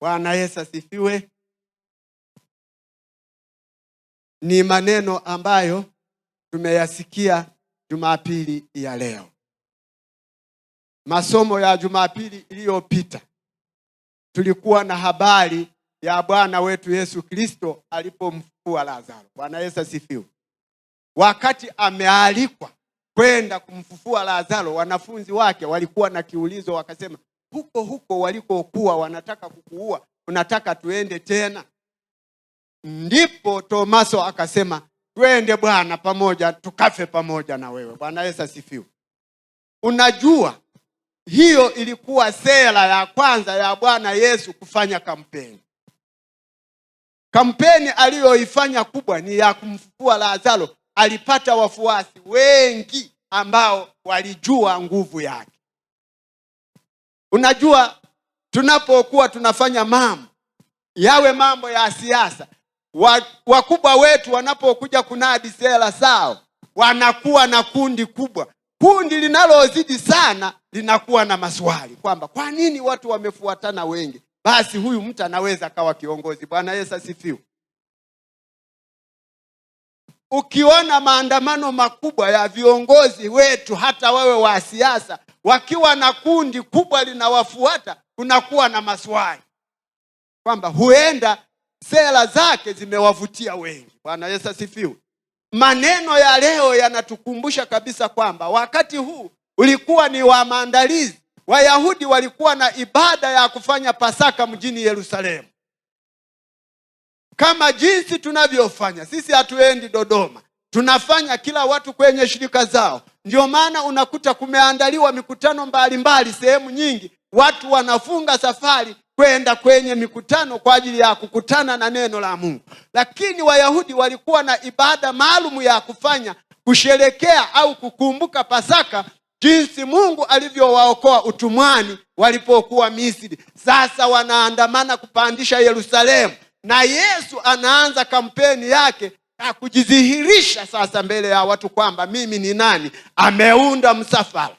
Bwana Yesu asifiwe. Ni maneno ambayo tumeyasikia Jumapili ya leo. Masomo ya Jumapili iliyopita tulikuwa na habari ya Bwana wetu Yesu Kristo alipomfufua Lazaro. Bwana Yesu asifiwe. Wakati amealikwa kwenda kumfufua Lazaro, wanafunzi wake walikuwa na kiulizo, wakasema, huko walikokuwa wanataka kukuua, unataka tuende tena? Ndipo Tomaso akasema, twende Bwana, pamoja tukafe pamoja na wewe. Bwana Yesu asifiwe. Unajua, hiyo ilikuwa sera ya kwanza ya Bwana Yesu kufanya kampeni. Kampeni aliyoifanya kubwa ni ya kumfufua Lazaro. Alipata wafuasi wengi ambao walijua nguvu yake. Unajua, tunapokuwa tunafanya mambo, yawe mambo ya siasa, wakubwa wetu wanapokuja kunadi sera zao, wanakuwa na kundi kubwa. Kundi linalozidi sana linakuwa na maswali kwamba kwa nini watu wamefuatana wengi? Basi huyu mtu anaweza kawa kiongozi. Bwana Yesu asifiwe. Ukiona maandamano makubwa ya viongozi wetu, hata wawe wa siasa, wakiwa na kundi kubwa linawafuata, kunakuwa na maswali kwamba huenda sera zake zimewavutia wengi. Bwana Yesu asifiwe. Maneno ya leo yanatukumbusha kabisa kwamba wakati huu ulikuwa ni wa maandalizi. Wayahudi walikuwa na ibada ya kufanya Pasaka mjini Yerusalemu. Kama jinsi tunavyofanya sisi, hatuendi Dodoma, tunafanya kila watu kwenye shirika zao. Ndio maana unakuta kumeandaliwa mikutano mbalimbali sehemu nyingi. Watu wanafunga safari kwenda kwenye mikutano kwa ajili ya kukutana na neno la Mungu. Lakini Wayahudi walikuwa na ibada maalum ya kufanya, kusherekea au kukumbuka Pasaka, jinsi Mungu alivyowaokoa utumwani walipokuwa Misri. Sasa wanaandamana kupandisha Yerusalemu, na Yesu anaanza kampeni yake na kujidhihirisha sasa mbele ya watu kwamba mimi ni nani. Ameunda msafara.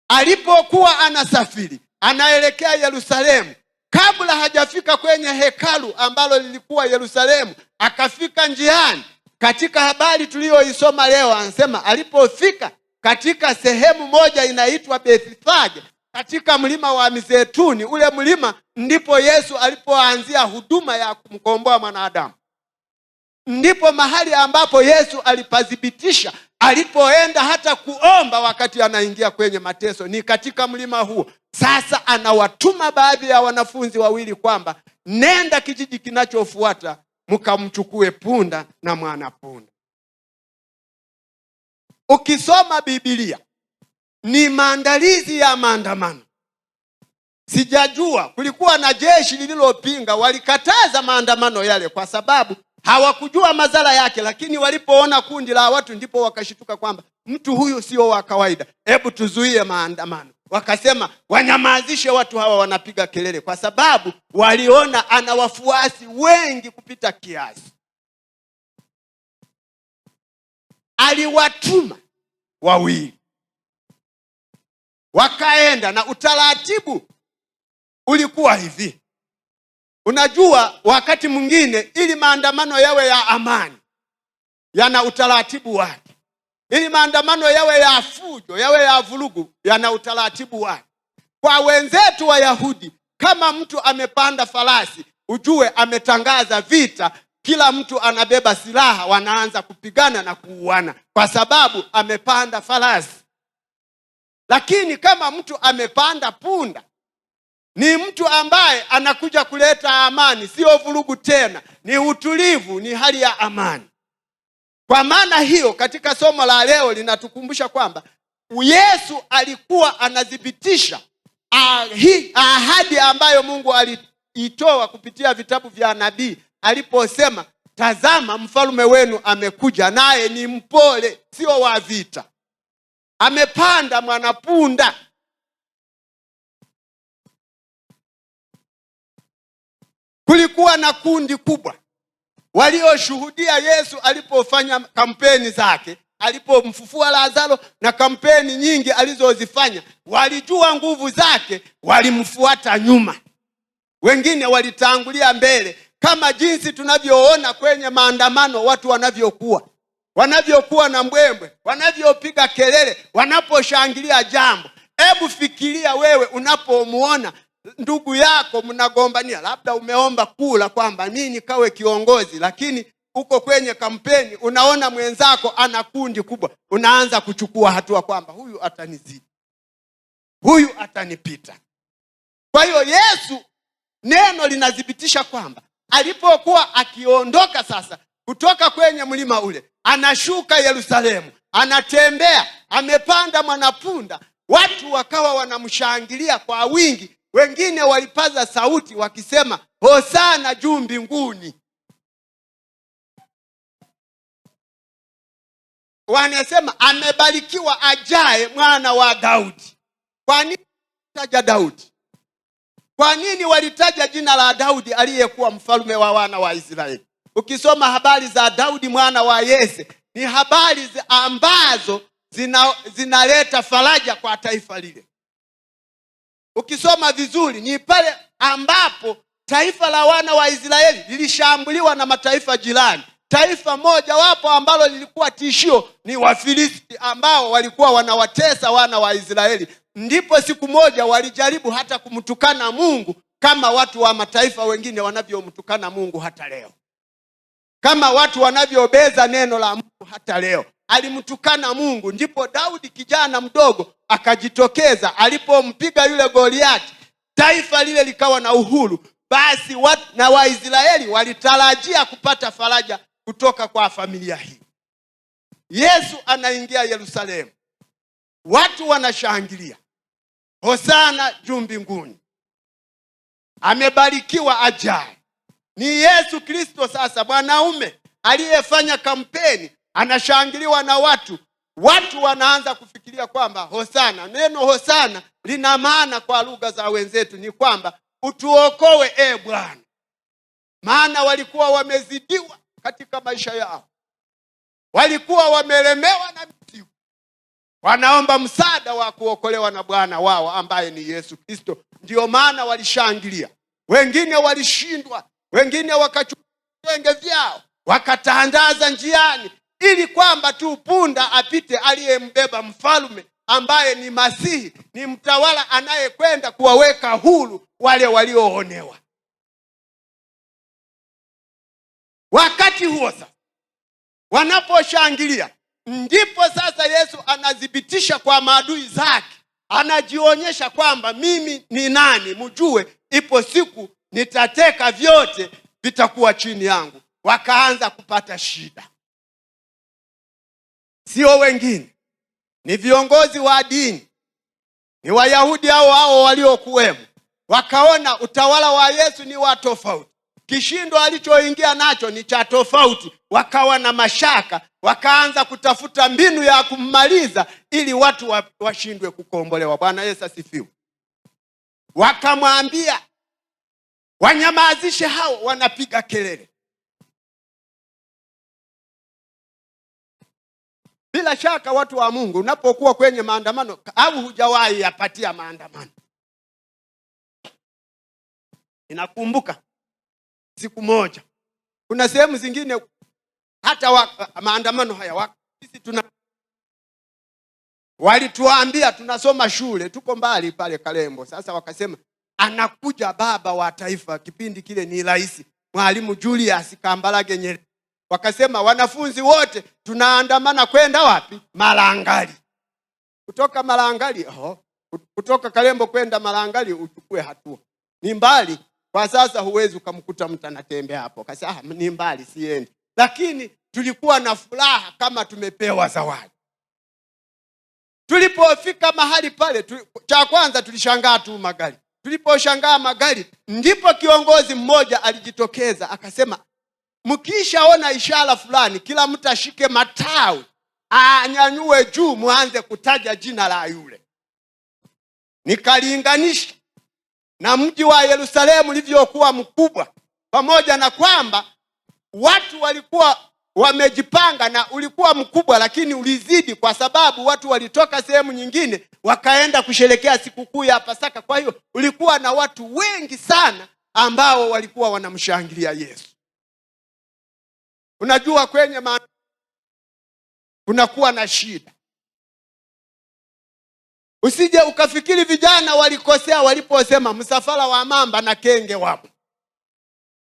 Alipokuwa anasafiri anaelekea Yerusalemu, kabla hajafika kwenye hekalu ambalo lilikuwa Yerusalemu, akafika njiani. Katika habari tuliyoisoma leo, anasema alipofika katika sehemu moja inaitwa Bethfage, katika mlima wa Mizeituni. Ule mlima ndipo Yesu alipoanzia huduma ya kumkomboa mwanadamu. Ndipo mahali ambapo Yesu alipathibitisha alipoenda hata kuomba wakati anaingia kwenye mateso, ni katika mlima huo. Sasa anawatuma baadhi ya wanafunzi wawili kwamba nenda kijiji kinachofuata mkamchukue punda na mwana punda. Ukisoma Biblia ni maandalizi ya maandamano. Sijajua, kulikuwa na jeshi lililopinga, walikataza maandamano yale kwa sababu hawakujua madhara yake, lakini walipoona kundi la watu ndipo wakashituka kwamba mtu huyu sio wa kawaida, hebu tuzuie maandamano. Wakasema wanyamazishe watu hawa wanapiga kelele, kwa sababu waliona ana wafuasi wengi kupita kiasi. Aliwatuma wawili, wakaenda, na utaratibu ulikuwa hivi. Unajua, wakati mwingine ili maandamano yawe ya amani, yana utaratibu wake. Ili maandamano yawe ya fujo, yawe ya vurugu, yana utaratibu wake. Kwa wenzetu Wayahudi, kama mtu amepanda farasi, ujue ametangaza vita. Kila mtu anabeba silaha, wanaanza kupigana na kuuana kwa sababu amepanda farasi. Lakini kama mtu amepanda punda, ni mtu ambaye anakuja kuleta amani, sio vurugu tena, ni utulivu, ni hali ya amani. Kwa maana hiyo, katika somo la leo linatukumbusha kwamba Yesu alikuwa anadhibitisha ahadi ambayo Mungu aliitoa kupitia vitabu vya nabii aliposema, tazama mfalme wenu amekuja, naye ni mpole, sio wa vita, amepanda mwanapunda. Kulikuwa na kundi kubwa walioshuhudia Yesu alipofanya kampeni zake, alipomfufua Lazaro na kampeni nyingi alizozifanya, walijua nguvu zake, walimfuata nyuma. Wengine walitangulia mbele, kama jinsi tunavyoona kwenye maandamano watu wanavyokuwa na mbwembwe, wanavyopiga kelele, wanaposhangilia jambo. Hebu fikiria wewe unapomuona ndugu yako mnagombania, labda umeomba kula kwamba mimi nikawe kiongozi, lakini uko kwenye kampeni, unaona mwenzako ana kundi kubwa, unaanza kuchukua hatua kwamba huyu atanizidi, huyu atanipita. Kwa hiyo Yesu, neno linadhibitisha kwamba alipokuwa akiondoka sasa kutoka kwenye mlima ule, anashuka Yerusalemu, anatembea, amepanda mwanapunda, watu wakawa wanamshangilia kwa wingi. Wengine walipaza sauti wakisema, Hosana juu mbinguni. Wanasema amebarikiwa ajaye mwana wa Daudi. Kwa nini walitaja Daudi? Kwa nini walitaja jina la Daudi aliyekuwa mfalme wa wana wa Israeli? Ukisoma habari za Daudi mwana wa Yese, ni habari ambazo zinaleta faraja kwa taifa lile. Ukisoma vizuri, ni pale ambapo taifa la wana wa Israeli lilishambuliwa na mataifa jirani. Taifa moja wapo ambalo lilikuwa tishio ni Wafilisti, ambao walikuwa wanawatesa wana wa Israeli. Ndipo siku moja walijaribu hata kumtukana Mungu, kama watu wa mataifa wengine wanavyomtukana Mungu hata leo, kama watu wanavyobeza neno la Mungu hata leo. Alimtukana Mungu. Ndipo Daudi kijana mdogo akajitokeza, alipompiga yule Goliati, taifa lile likawa na uhuru. Basi watu na Waisraeli walitarajia kupata faraja kutoka kwa familia hii. Yesu anaingia Yerusalemu, watu wanashangilia, Hosana juu mbinguni, amebarikiwa ajaye. Ni Yesu Kristo sasa, mwanaume aliyefanya kampeni, anashangiliwa na watu. Watu wanaanza kufikiria kwamba Hosana, neno Hosana lina maana kwa lugha za wenzetu ni kwamba utuokoe Bwana. Maana walikuwa wamezidiwa katika maisha yao, walikuwa wamelemewa na mizigo, wanaomba msaada wa kuokolewa na Bwana wao ambaye ni Yesu Kristo. Ndio maana walishangilia. Wengine walishindwa, wengine wakachukua vitenge vyao wakatandaza njiani, ili kwamba tu punda apite aliyembeba mfalme ambaye ni Masihi, ni mtawala anayekwenda kuwaweka huru wale walioonewa. Wakati huo sasa wanaposhangilia, ndipo sasa Yesu anadhibitisha kwa maadui zake, anajionyesha kwamba mimi ni nani, mjue ipo siku nitateka vyote, vitakuwa chini yangu. Wakaanza kupata shida. Sio wengine, ni viongozi wa dini, ni Wayahudi hao waliokuwemo. Wakaona utawala wa Yesu ni wa tofauti, kishindo alichoingia nacho ni cha tofauti. Wakawa na mashaka, wakaanza kutafuta mbinu ya kummaliza ili watu washindwe kukombolewa. Bwana Yesu asifiwe. Wakamwambia wanyamazishe hao wanapiga kelele. Bila shaka watu wa Mungu, unapokuwa kwenye maandamano au hujawahi yapatia maandamano. Inakumbuka siku moja, kuna sehemu zingine hata maandamano haya sisi walituambia tunasoma shule, tuko mbali pale Kalembo. Sasa wakasema anakuja baba wa taifa, kipindi kile ni rais Mwalimu Julius Kambarage Nyerere. Wakasema wanafunzi wote tunaandamana kwenda wapi? Malangali. Kutoka Malangali, kutoka Kalembo kwenda Malangali uchukue hatua, ni mbali. Kwa sasa huwezi ukamkuta mtu anatembea hapo. Akasema ni mbali, siendi. Lakini tulikuwa na furaha kama tumepewa zawadi. Tulipofika mahali pale, cha kwanza tulishangaa tu magari. Tuliposhangaa magari, ndipo kiongozi mmoja alijitokeza akasema, mkishaona ishara fulani, kila mtu ashike matawi, anyanyue juu, muanze kutaja jina la yule. Nikalinganisha na mji wa Yerusalemu ulivyokuwa mkubwa, pamoja na kwamba watu walikuwa wamejipanga, na ulikuwa mkubwa lakini ulizidi, kwa sababu watu walitoka sehemu nyingine wakaenda kusherekea sikukuu ya Pasaka. Kwa hiyo ulikuwa na watu wengi sana ambao walikuwa wanamshangilia Yesu. Unajua kwenye kunakuwa na shida. Usije ukafikiri vijana walikosea waliposema msafara wa mamba na kenge wapo.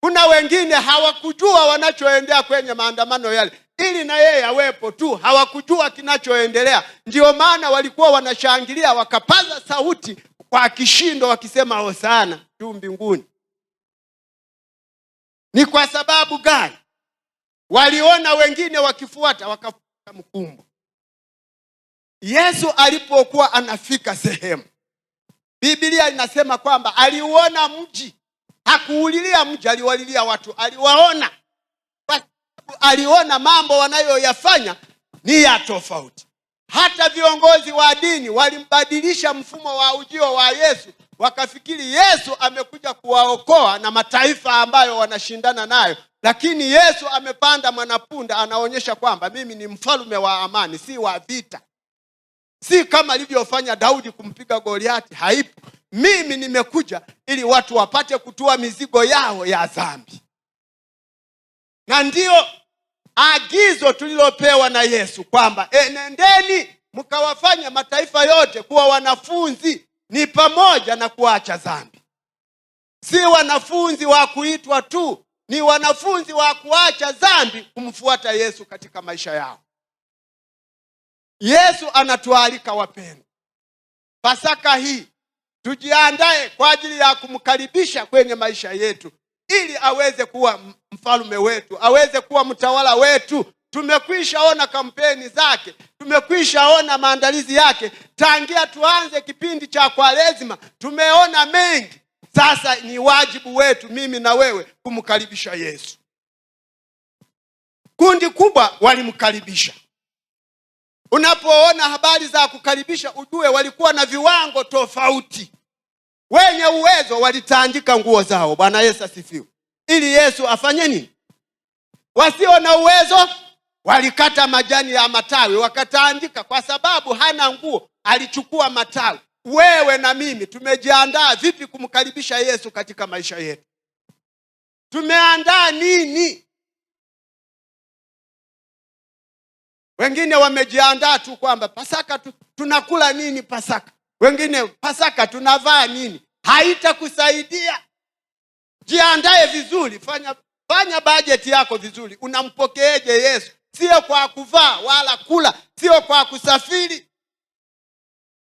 Kuna wengine hawakujua wanachoendea kwenye maandamano yale, ili na yeye awepo tu, hawakujua kinachoendelea. Ndio maana walikuwa wanashangilia, wakapaza sauti kwa kishindo wakisema hosana juu mbinguni. Ni kwa sababu gani? Waliona wengine wakifuata, wakafuata mkumbo. Yesu alipokuwa anafika sehemu, Biblia inasema kwamba aliuona mji. Hakuulilia mji, aliwalilia watu. Aliwaona, aliona mambo wanayoyafanya ni ya tofauti. Hata viongozi wa dini walimbadilisha mfumo wa ujio wa Yesu, wakafikiri Yesu amekuja kuwaokoa na mataifa ambayo wanashindana nayo. Lakini Yesu amepanda mwanapunda, anaonyesha kwamba mimi ni mfalme wa amani, si wa vita. Si kama alivyofanya Daudi kumpiga Goliati, haipo. Mimi nimekuja ili watu wapate kutua mizigo yao ya dhambi. Na ndio agizo tulilopewa na Yesu kwamba nendeni mkawafanya mataifa yote kuwa wanafunzi, ni pamoja na kuacha dhambi. Si wanafunzi wa kuitwa tu, ni wanafunzi wa kuacha dhambi, kumfuata Yesu katika maisha yao. Yesu anatualika wapendwa, Pasaka hii tujiandae kwa ajili ya kumkaribisha kwenye maisha yetu, ili aweze kuwa mfalme wetu, aweze kuwa mtawala wetu. Tumekwisha ona kampeni zake, tumekwisha ona maandalizi yake. Tangia tuanze kipindi cha Kwaresima tumeona mengi. Sasa ni wajibu wetu, mimi na wewe, kumkaribisha Yesu. Kundi kubwa walimkaribisha. Unapoona habari za kukaribisha, ujue walikuwa na viwango tofauti. Wenye uwezo walitandika nguo zao, Bwana Yesu asifiwe, ili Yesu afanye nini? Wasio na uwezo walikata majani ya matawi wakatandika, kwa sababu hana nguo, alichukua matawi. Wewe na mimi tumejiandaa vipi kumkaribisha Yesu katika maisha yetu? Tumeandaa nini? Wengine wamejiandaa tu kwamba Pasaka tunakula nini Pasaka. Wengine Pasaka tunavaa nini. Haitakusaidia. Jiandae vizuri, fanya bajeti yako vizuri. Unampokeeje Yesu? Sio kwa kuvaa wala kula, sio kwa kusafiri.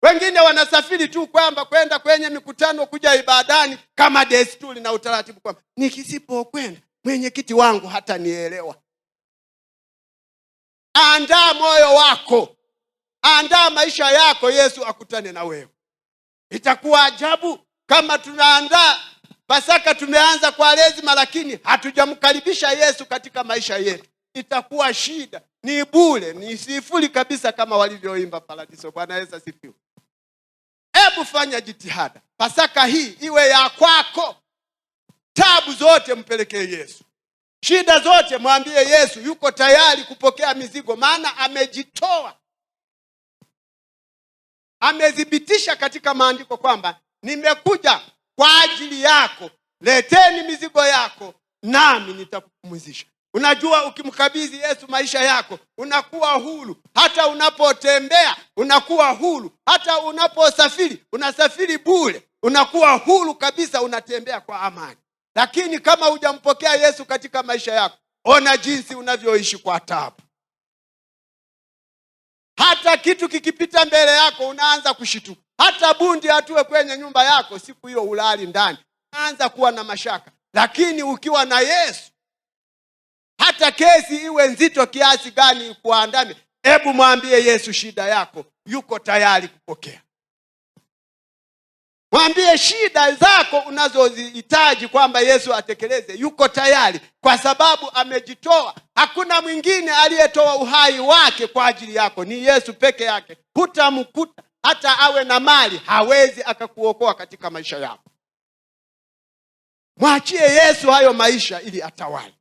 Wengine wanasafiri tu kwamba kwenda kwenye mikutano, kuja ibadani kama desturi na utaratibu, kwamba nikisipokwenda mwenyekiti wangu hata nielewa. Andaa moyo wako, andaa maisha yako, Yesu akutane na wewe. Itakuwa ajabu kama tunaandaa Pasaka, tumeanza Kwaresima lakini hatujamkaribisha Yesu katika maisha yetu. Itakuwa shida, ni bure, ni sifuri kabisa, kama walivyoimba Paradiso. Bwana Yesu asifiwe. Hebu fanya jitihada, Pasaka hii iwe ya kwako. Tabu zote mpelekee Yesu. Shida zote mwambie Yesu, yuko tayari kupokea mizigo, maana amejitoa. Amethibitisha katika maandiko kwamba nimekuja kwa ajili yako, leteni mizigo yako nami nitakupumzisha. Unajua, ukimkabidhi Yesu maisha yako unakuwa huru. Hata unapotembea unakuwa huru. Hata unaposafiri unasafiri bure, unakuwa huru kabisa, unatembea kwa amani. Lakini kama hujampokea Yesu katika maisha yako, ona jinsi unavyoishi kwa taabu. Hata kitu kikipita mbele yako unaanza kushituka. Hata bundi atue kwenye nyumba yako, siku hiyo ulali ndani, unaanza kuwa na mashaka. Lakini ukiwa na Yesu, hata kesi iwe nzito kiasi gani kuandame, hebu mwambie Yesu shida yako, yuko tayari kupokea. Mwambie shida zako unazozihitaji kwamba Yesu atekeleze, yuko tayari, kwa sababu amejitoa. Hakuna mwingine aliyetoa uhai wake kwa ajili yako, ni Yesu peke yake. Hutamkuta hata awe na mali, hawezi akakuokoa katika maisha yako. Mwachie Yesu hayo maisha ili atawale.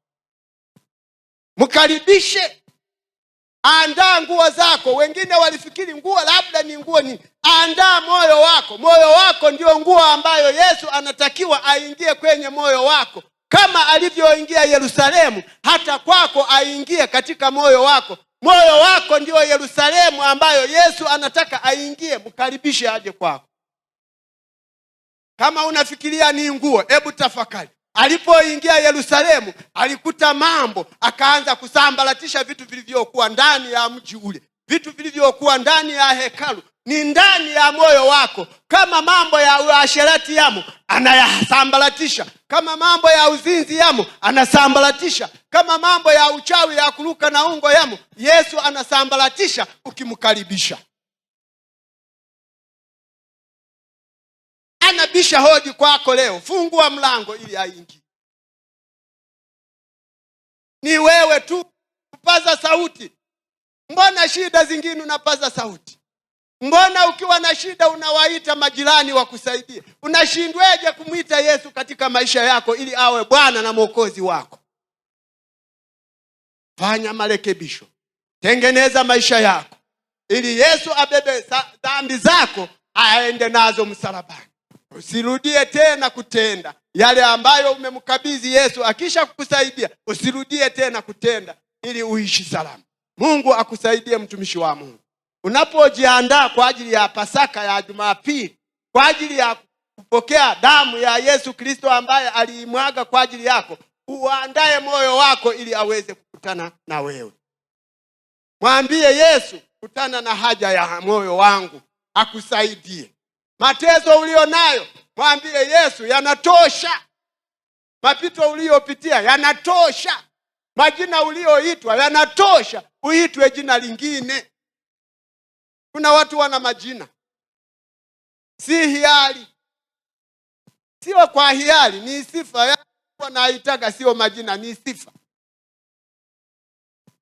Mkaribishe. Andaa nguo zako. Wengine walifikiri nguo labda ni nguo ni. Andaa moyo wako. Moyo wako ndio nguo ambayo Yesu anatakiwa aingie kwenye moyo wako. Kama alivyoingia Yerusalemu, hata kwako aingie katika moyo wako. Moyo wako ndio Yerusalemu ambayo Yesu anataka aingie. Mkaribishe aje kwako. Kama unafikiria ni nguo, hebu tafakari. Alipoingia Yerusalemu, alikuta mambo, akaanza kusambaratisha vitu vilivyokuwa ndani ya mji ule. Vitu vilivyokuwa ndani ya hekalu ni ndani ya moyo wako. Kama mambo ya uasherati yamo, anayasambaratisha. Kama mambo ya uzinzi yamo, anasambaratisha. Kama mambo ya uchawi ya kuruka na ungo yamo, Yesu anasambaratisha ukimkaribisha. Anabisha hodi kwako leo. Fungua mlango ili aingie. Ni wewe tu kupaza sauti. Mbona shida zingine unapaza sauti? Mbona ukiwa na shida unawaita majirani wakusaidie? Unashindweje kumwita Yesu katika maisha yako ili awe Bwana na Mwokozi wako? Fanya marekebisho. Tengeneza maisha yako ili Yesu abebe dhambi zako aende nazo msalabani. Usirudie tena kutenda yale ambayo umemkabidhi Yesu. Akisha kukusaidia, usirudie tena kutenda ili uishi salama. Mungu akusaidie, mtumishi wa Mungu. Unapojiandaa kwa ajili ya Pasaka ya Jumapili, kwa ajili ya kupokea damu ya Yesu Kristo ambaye aliimwaga kwa ajili yako, uandae moyo wako ili aweze kukutana na wewe. Mwambie Yesu, kutana na haja ya moyo wangu, akusaidie. Mateso ulionayo, mwambie Yesu, yanatosha. Mapito uliopitia yanatosha. Majina ulioitwa yanatosha. Uitwe jina lingine. Kuna watu wana majina, si hiari. Sio kwa hiari, ni sifa. Wanaitaga sio majina, ni sifa.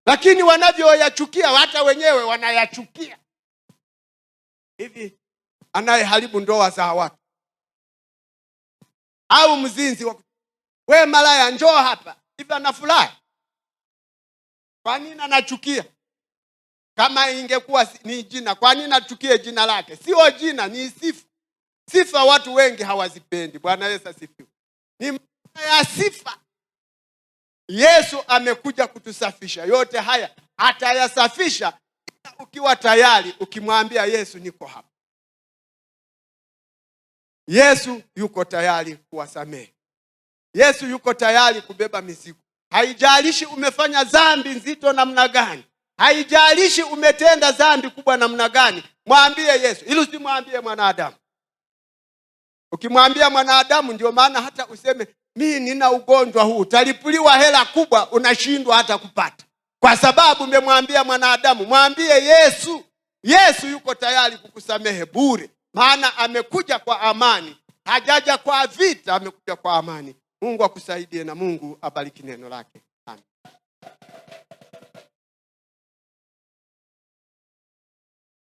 Lakini wanavyoyachukia, hata wenyewe wanayachukia. Hivi anayeharibu ndoa za watu, au mzinzi, we malaya, njoo hapa, hivi anafurahi? Kwa nini anachukia? Kama ingekuwa ni jina, kwa nini anachukia jina lake? Sio jina, ni sifa. Sifa watu wengi hawazipendi. Bwana Yesu asifiwe. Ni maana ya sifa. Yesu amekuja kutusafisha. Yote haya atayasafisha ukiwa tayari, ukimwambia Yesu, niko hapa. Yesu yuko tayari kuwasamehe. Yesu yuko tayari kubeba mizigo. Haijalishi umefanya dhambi nzito namna gani. Haijalishi umetenda dhambi kubwa namna gani. Mwambie Yesu. Ili usimwambie mwanadamu. Ukimwambia mwanadamu, ndio maana hata useme mimi nina ugonjwa huu, utalipuliwa hela kubwa, unashindwa hata kupata. Kwa sababu umemwambia mwanadamu. Mwambie Yesu. Yesu yuko tayari kukusamehe bure. Maana amekuja kwa amani. Hajaja kwa vita, amekuja kwa amani. Mungu akusaidie na Mungu abariki neno lake.